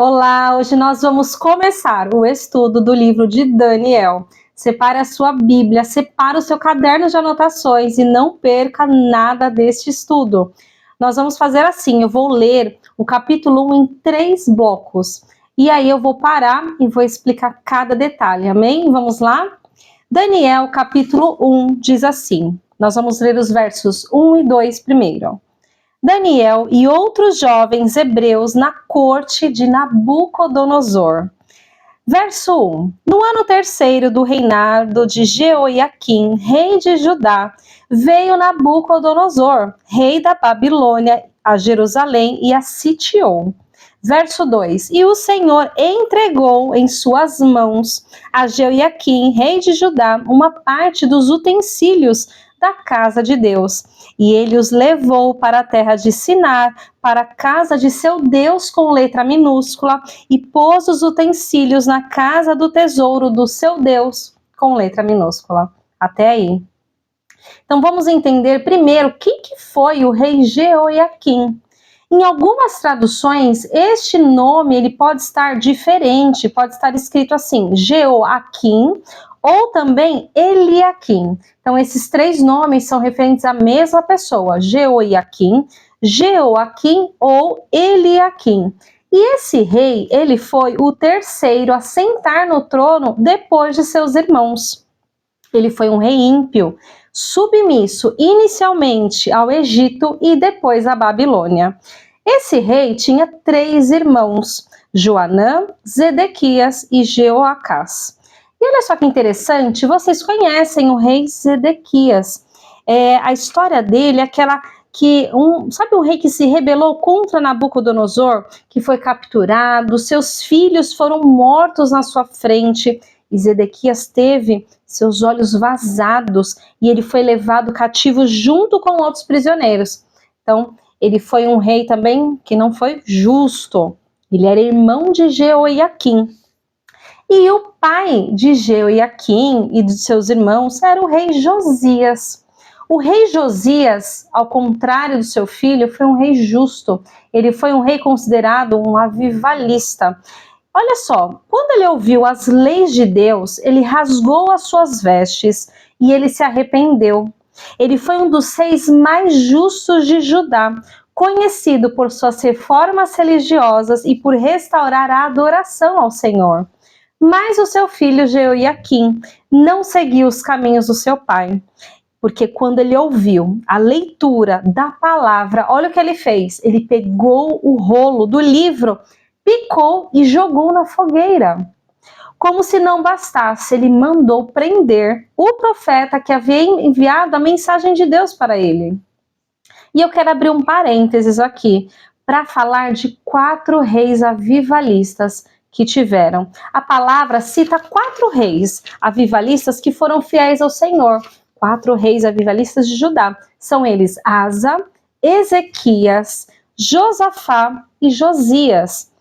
Olá, hoje nós vamos começar o estudo do livro de Daniel. Separe a sua Bíblia, separe o seu caderno de anotações e não perca nada deste estudo. Nós vamos fazer assim, eu vou ler o capítulo 1 em 3 blocos. E aí eu vou parar e vou explicar cada detalhe, amém? Vamos lá? Daniel, capítulo 1, diz assim. Nós vamos ler os versos 1 e 2 primeiro. Daniel e outros jovens hebreus na corte de Nabucodonosor. Verso 1. No ano terceiro do reinado de Jeoiaquim, rei de Judá, veio Nabucodonosor, rei da Babilônia, a Jerusalém e a sitiou. Verso 2. E o Senhor entregou em suas mãos a Jeoiaquim, rei de Judá, uma parte dos utensílios da casa de Deus. E ele os levou para a terra de Sinar, para a casa de seu Deus com letra minúscula, e pôs os utensílios na casa do tesouro do seu Deus com letra minúscula. Até aí. Então vamos entender primeiro o que foi o rei Jeoiaquim. Em algumas traduções, este nome ele pode estar diferente, pode estar escrito assim, Jeoaquim, ou também Eliaquim. Então, esses 3 nomes são referentes à mesma pessoa, Jeoiaquim, Jeoaquim ou Eliaquim. E esse rei, ele foi o terceiro a sentar no trono depois de seus irmãos. Ele foi um rei ímpio, submisso inicialmente ao Egito e depois à Babilônia. Esse rei tinha 3 irmãos, Joanã, Zedequias e Jeoacás. E olha só que interessante, vocês conhecem o rei Zedequias. A história dele é aquela que, sabe um rei que se rebelou contra Nabucodonosor, que foi capturado, seus filhos foram mortos na sua frente, e Zedequias teve seus olhos vazados, e ele foi levado cativo junto com outros prisioneiros. Então, ele foi um rei também que não foi justo, ele era irmão de Jeoiaquim. E o pai de Jeoiaquim e de seus irmãos era o rei Josias. O rei Josias, ao contrário do seu filho, foi um rei justo. Ele foi um rei considerado um avivalista. Olha só, quando ele ouviu as leis de Deus, ele rasgou as suas vestes e ele se arrependeu. Ele foi um dos reis mais justos de Judá, conhecido por suas reformas religiosas e por restaurar a adoração ao Senhor. Mas o seu filho Jeoiaquim não seguiu os caminhos do seu pai, porque quando ele ouviu a leitura da palavra, olha o que ele fez, ele pegou o rolo do livro, picou e jogou na fogueira. Como se não bastasse, ele mandou prender o profeta que havia enviado a mensagem de Deus para ele. E eu quero abrir um parênteses aqui, para falar de 4 reis avivalistas que tiveram. A palavra cita 4 reis avivalistas que foram fiéis ao Senhor. 4 reis avivalistas de Judá. São eles Asa, Ezequias, Josafá e Josias.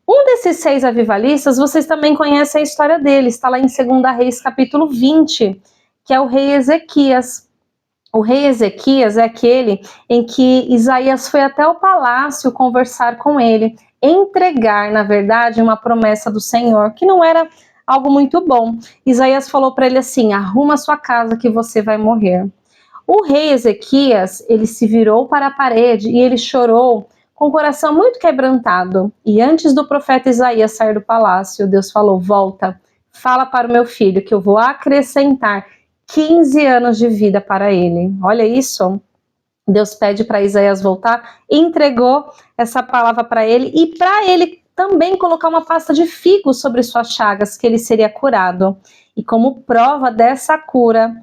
Um desses 6 avivalistas, vocês também conhecem a história dele, está lá em 2 Reis capítulo 20, que é o rei Ezequias. O rei Ezequias é aquele em que Isaías foi até o palácio conversar com ele, entregar, na verdade, uma promessa do Senhor, que não era algo muito bom. Isaías falou para ele assim, arruma sua casa que você vai morrer. O rei Ezequias, ele se virou para a parede e ele chorou com o coração muito quebrantado. E antes do profeta Isaías sair do palácio, Deus falou, volta, fala para o meu filho que eu vou acrescentar 15 anos de vida para ele. Olha isso. Deus pede para Isaías voltar, entregou essa palavra para ele e para ele também colocar uma pasta de figo sobre suas chagas, que ele seria curado. E como prova dessa cura,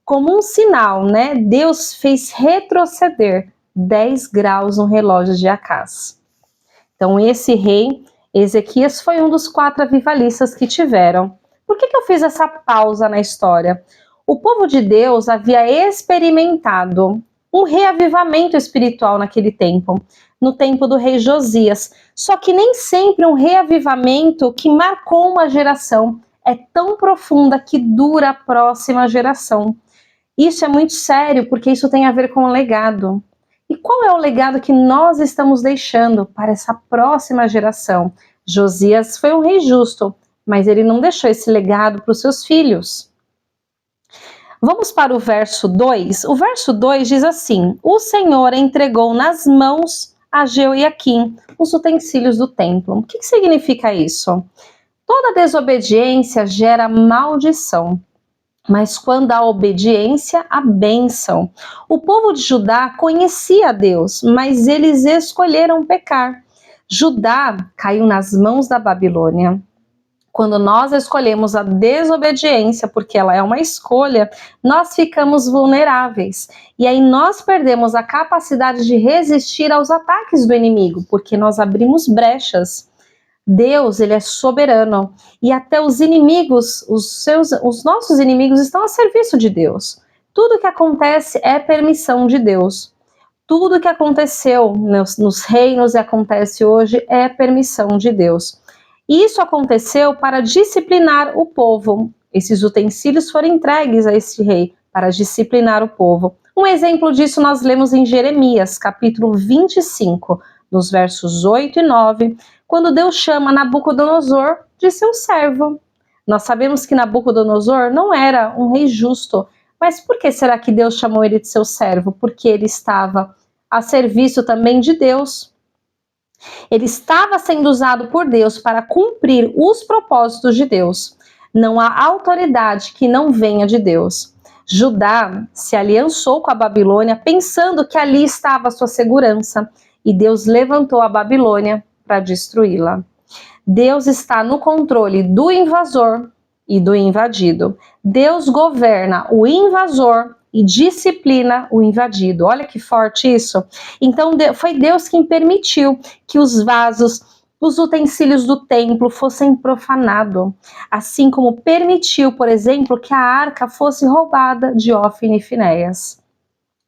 como um sinal, né, Deus fez retroceder 10 graus no relógio de Acás. Então esse rei, Ezequias, foi um dos 4 avivalistas que tiveram. Por que eu fiz essa pausa na história? O povo de Deus havia experimentado um reavivamento espiritual naquele tempo, no tempo do rei Josias. Só que nem sempre um reavivamento que marcou uma geração é tão profunda que dura a próxima geração. Isso é muito sério, porque isso tem a ver com o legado. E qual é o legado que nós estamos deixando para essa próxima geração? Josias foi um rei justo, mas ele não deixou esse legado para os seus filhos. Vamos para o verso 2. O verso 2 diz assim: o Senhor entregou nas mãos a Jeoiaquim os utensílios do templo. O que significa isso? Toda desobediência gera maldição, mas quando há obediência, há bênção. O povo de Judá conhecia Deus, mas eles escolheram pecar. Judá caiu nas mãos da Babilônia. Quando nós escolhemos a desobediência, porque ela é uma escolha, nós ficamos vulneráveis. E aí nós perdemos a capacidade de resistir aos ataques do inimigo, porque nós abrimos brechas. Deus, ele é soberano. E até os inimigos, os nossos inimigos estão a serviço de Deus. Tudo que acontece é permissão de Deus. Tudo que aconteceu nos reinos e acontece hoje é permissão de Deus. Isso aconteceu para disciplinar o povo. Esses utensílios foram entregues a esse rei para disciplinar o povo. Um exemplo disso nós lemos em Jeremias, capítulo 25, nos versos 8 e 9, quando Deus chama Nabucodonosor de seu servo. Nós sabemos que Nabucodonosor não era um rei justo, mas por que será que Deus chamou ele de seu servo? Porque ele estava a serviço também de Deus. Ele estava sendo usado por Deus para cumprir os propósitos de Deus. Não há autoridade que não venha de Deus. Judá se aliançou com a Babilônia pensando que ali estava a sua segurança, e Deus levantou a Babilônia para destruí-la. Deus está no controle do invasor e do invadido. Deus governa o invasor e disciplina o invadido. Olha que forte isso. Então foi Deus quem permitiu que os vasos, os utensílios do templo fossem profanados, assim como permitiu, por exemplo, que a arca fosse roubada de Ófni e Finéias.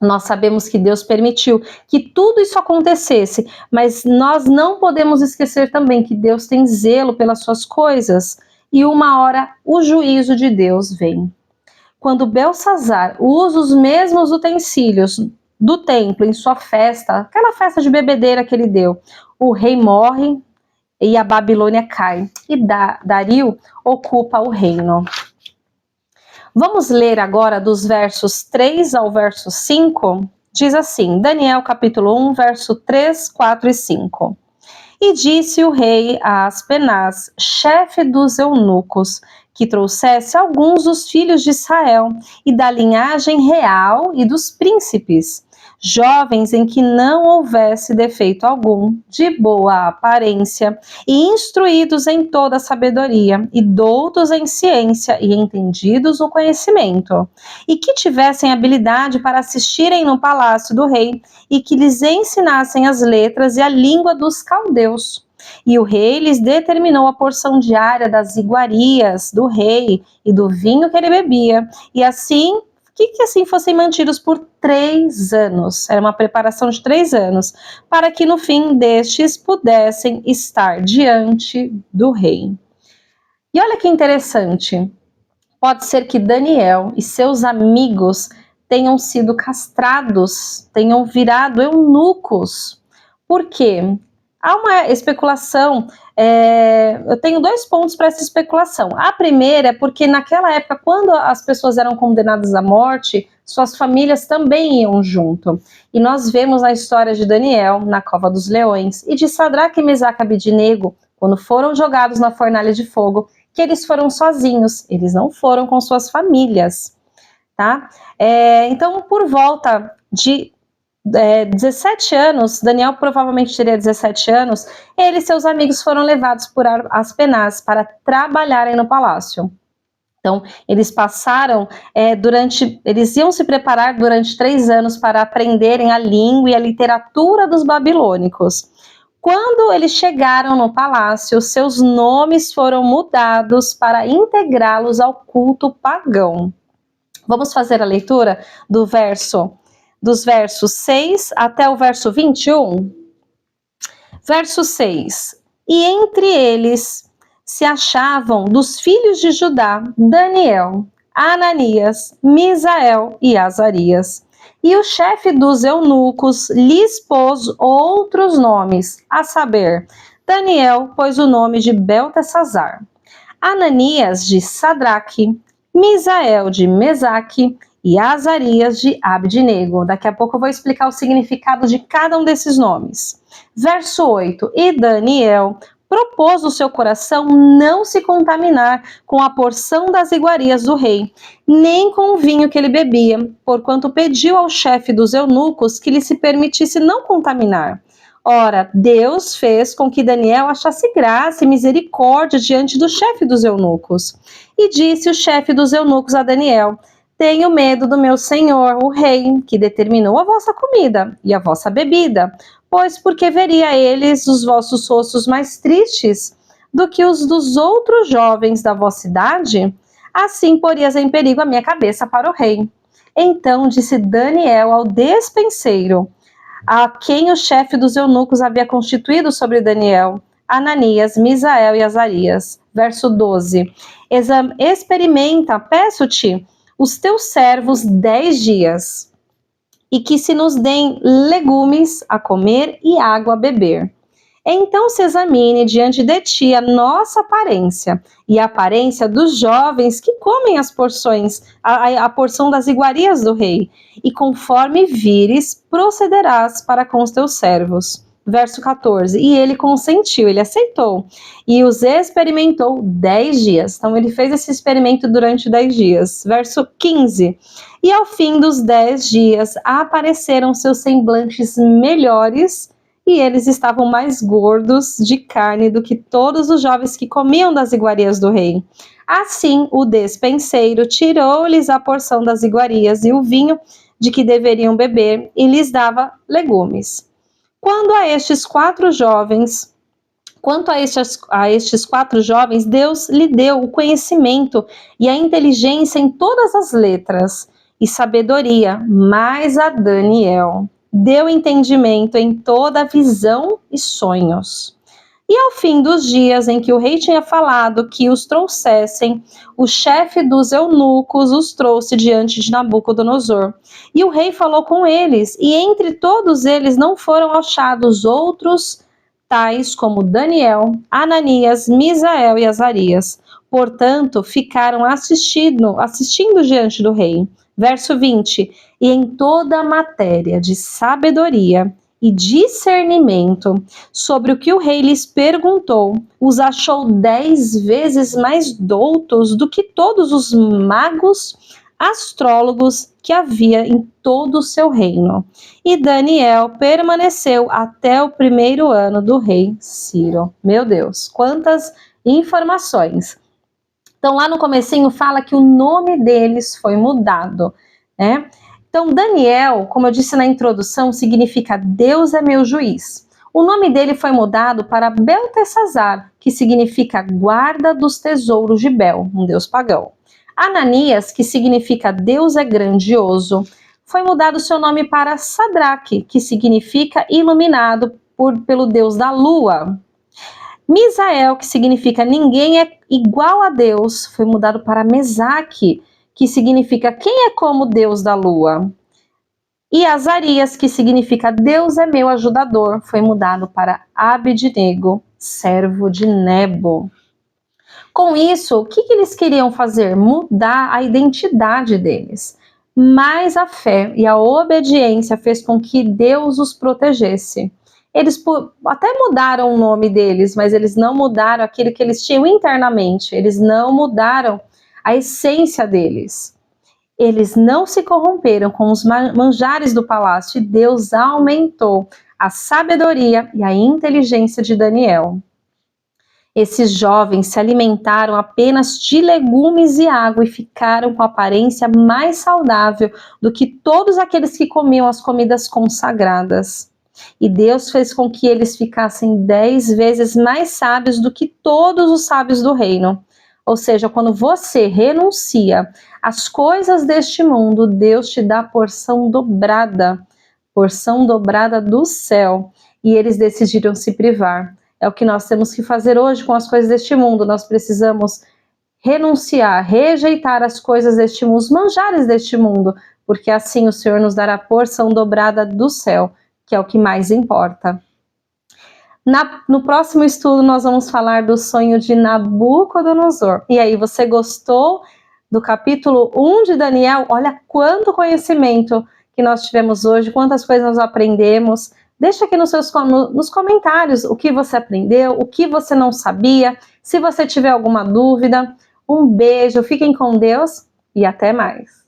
Nós sabemos que Deus permitiu que tudo isso acontecesse, mas nós não podemos esquecer também que Deus tem zelo pelas suas coisas, e uma hora o juízo de Deus vem. Quando Belsazar usa os mesmos utensílios do templo em sua festa, aquela festa de bebedeira que ele deu, o rei morre e a Babilônia cai, e Dario ocupa o reino. Vamos ler agora dos versos 3 ao verso 5? Diz assim, Daniel capítulo 1, verso 3, 4 e 5. E disse o rei a Aspenaz, chefe dos eunucos, que trouxesse alguns dos filhos de Israel e da linhagem real e dos príncipes, jovens em que não houvesse defeito algum, de boa aparência, e instruídos em toda a sabedoria, e doutos em ciência, e entendidos no conhecimento, e que tivessem habilidade para assistirem no palácio do rei, e que lhes ensinassem as letras e a língua dos caldeus. E o rei lhes determinou a porção diária das iguarias do rei e do vinho que ele bebia, e assim que assim fossem mantidos por 3 anos. Era uma preparação de 3 anos, para que no fim destes pudessem estar diante do rei. E olha que interessante, pode ser que Daniel e seus amigos tenham sido castrados, tenham virado eunucos. Por quê? Há uma especulação, eu tenho 2 pontos para essa especulação. A primeira é porque naquela época, quando as pessoas eram condenadas à morte, suas famílias também iam junto. E nós vemos na história de Daniel, na cova dos leões, e de Sadraque, Mesaque e Abednego, quando foram jogados na fornalha de fogo, que eles foram sozinhos, eles não foram com suas famílias. Tá? Então, por volta de 17 anos, Daniel provavelmente teria 17 anos, ele e seus amigos foram levados por Aspenaz para trabalharem no palácio. Então, eles passaram eles iam se preparar durante 3 anos para aprenderem a língua e a literatura dos babilônicos. Quando eles chegaram no palácio, seus nomes foram mudados para integrá-los ao culto pagão. Vamos fazer a leitura dos versos 6 até o verso 21. Verso 6. E entre eles se achavam dos filhos de Judá, Daniel, Ananias, Misael e Azarias. E o chefe dos eunucos lhes pôs outros nomes, a saber, Daniel pôs o nome de Beltesazar, Ananias de Sadraque, Misael de Mesaque e Azarias de Abdinego. Daqui a pouco eu vou explicar o significado de cada um desses nomes. Verso 8. E Daniel propôs no seu coração não se contaminar com a porção das iguarias do rei, nem com o vinho que ele bebia, porquanto pediu ao chefe dos eunucos que lhe se permitisse não contaminar. Ora, Deus fez com que Daniel achasse graça e misericórdia diante do chefe dos eunucos. E disse o chefe dos eunucos a Daniel: tenho medo do meu senhor, o rei, que determinou a vossa comida e a vossa bebida, pois porque veria eles os vossos rostos mais tristes do que os dos outros jovens da vossa idade? Assim porias em perigo a minha cabeça para o rei. Então disse Daniel ao despenseiro, a quem o chefe dos eunucos havia constituído sobre Daniel, Ananias, Misael e Azarias. Verso 12. Experimenta, peço-te, os teus servos 10 dias, e que se nos deem legumes a comer e água a beber. Então se examine diante de ti a nossa aparência e a aparência dos jovens que comem as porções, a porção das iguarias do rei, e conforme vires, procederás para com os teus servos. Verso 14, e ele consentiu, ele aceitou, e os experimentou 10 dias. Então ele fez esse experimento durante 10 dias. Verso 15, e ao fim dos 10 dias apareceram seus semblantes melhores, e eles estavam mais gordos de carne do que todos os jovens que comiam das iguarias do rei. Assim, o despenseiro tirou-lhes a porção das iguarias e o vinho de que deveriam beber, e lhes dava legumes. Quanto a estes quatro jovens, Deus lhe deu o conhecimento e a inteligência em todas as letras e sabedoria, mas a Daniel deu entendimento em toda a visão e sonhos. E ao fim dos dias em que o rei tinha falado que os trouxessem, o chefe dos eunucos os trouxe diante de Nabucodonosor. E o rei falou com eles, e entre todos eles não foram achados outros tais como Daniel, Ananias, Misael e Azarias. Portanto, ficaram assistindo diante do rei. Verso 20, e em toda a matéria de sabedoria e discernimento sobre o que o rei lhes perguntou, os achou 10 vezes mais doutos do que todos os magos, astrólogos que havia em todo o seu reino. E Daniel permaneceu até o 1º ano do rei Ciro. Meu Deus, quantas informações! Então, lá no comecinho fala que o nome deles foi mudado, né? Então, Daniel, como eu disse na introdução, significa Deus é meu juiz. O nome dele foi mudado para Beltesazar, que significa guarda dos tesouros de Bel, um deus pagão. Ananias, que significa Deus é grandioso, foi mudado seu nome para Sadraque, que significa iluminado pelo Deus da lua. Misael, que significa ninguém é igual a Deus, foi mudado para Mesaque, que significa quem é como Deus da lua. E Azarias, que significa Deus é meu ajudador, foi mudado para Abdinego, servo de Nebo. Com isso, o que eles queriam fazer? Mudar a identidade deles. Mas a fé e a obediência fez com que Deus os protegesse. Eles até mudaram o nome deles, mas eles não mudaram aquilo que eles tinham internamente. Eles não mudaram a essência deles. Eles não se corromperam com os manjares do palácio e Deus aumentou a sabedoria e a inteligência de Daniel. Esses jovens se alimentaram apenas de legumes e água e ficaram com aparência mais saudável do que todos aqueles que comiam as comidas consagradas. E Deus fez com que eles ficassem 10 vezes mais sábios do que todos os sábios do reino. Ou seja, quando você renuncia às coisas deste mundo, Deus te dá porção dobrada do céu. E eles decidiram se privar. É o que nós temos que fazer hoje com as coisas deste mundo. Nós precisamos renunciar, rejeitar as coisas deste mundo, os manjares deste mundo, porque assim o Senhor nos dará a porção dobrada do céu, que é o que mais importa. No próximo estudo nós vamos falar do sonho de Nabucodonosor. E aí, você gostou do capítulo 1 de Daniel? Olha quanto conhecimento que nós tivemos hoje, quantas coisas nós aprendemos. Deixa aqui nos comentários o que você aprendeu, o que você não sabia, se você tiver alguma dúvida. Um beijo, fiquem com Deus e até mais.